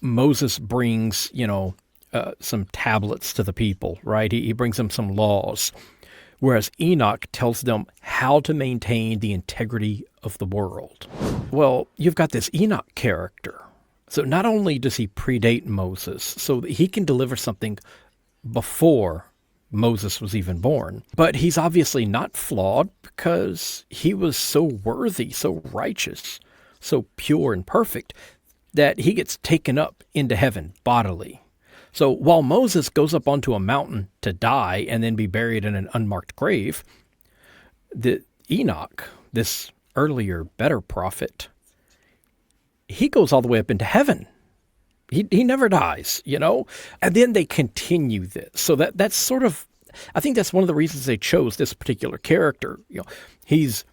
Moses brings, some tablets to the people, right? He brings them some laws, whereas Enoch tells them how to maintain the integrity of the world. Well, you've got this Enoch character. So not only does he predate Moses, so that he can deliver something before Moses was even born, but he's obviously not flawed because he was so worthy, so righteous, so pure and perfect that he gets taken up into heaven bodily. So while Moses goes up onto a mountain to die and then be buried in an unmarked grave, the Enoch, this earlier, better prophet, he goes all the way up into heaven. He never dies, And then they continue this. So that's sort of, I think that's one of the reasons they chose this particular character. He's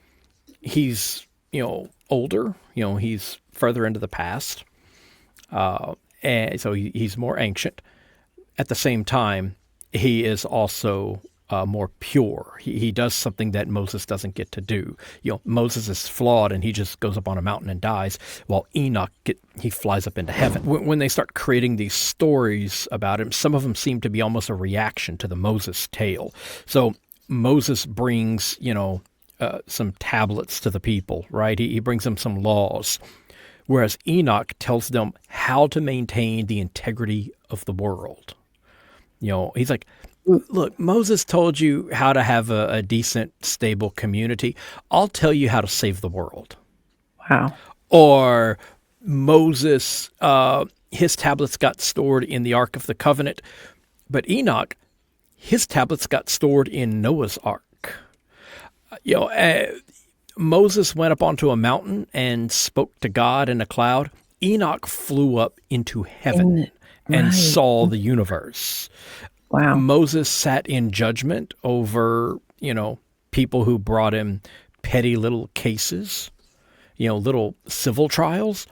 older, he's further into the past. And so he's more ancient. At the same time, he is also more pure. He does something that Moses doesn't get to do. Moses is flawed and he just goes up on a mountain and dies, while Enoch, he flies up into heaven. When they start creating these stories about him, some of them seem to be almost a reaction to the Moses tale. So Moses brings, some tablets to the people, right? He brings them some laws, whereas Enoch tells them how to maintain the integrity of the world. He's like, look, Moses told you how to have a decent, stable community. I'll tell you how to save the world. Wow. Or Moses, his tablets got stored in the Ark of the Covenant, but Enoch, his tablets got stored in Noah's Ark. Moses went up onto a mountain and spoke to God in a cloud. Enoch flew up into heaven and saw the universe. Wow. Moses sat in judgment over, people who brought him petty little cases, little civil trials.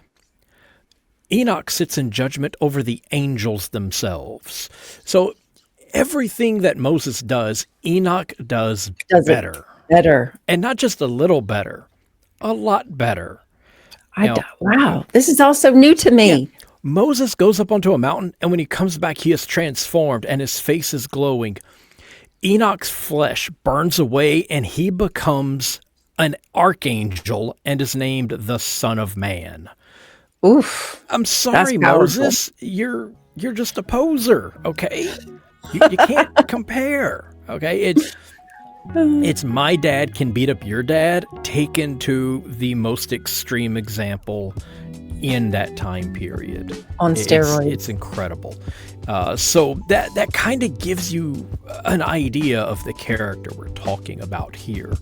Enoch sits in judgment over the angels themselves. So everything that Moses does, Enoch does better. Better. And not just a little better, a lot better. Wow. This is also new to me. Yeah. Moses goes up onto a mountain, and when he comes back, he is transformed, and his face is glowing. Enoch's flesh burns away, and he becomes an archangel and is named the Son of Man. Oof. I'm sorry, Moses. You're just a poser, okay? You can't compare, okay? It's my dad can beat up your dad, taken to the most extreme example in that time period. On steroids. It's incredible. So that kind of gives you an idea of the character we're talking about here.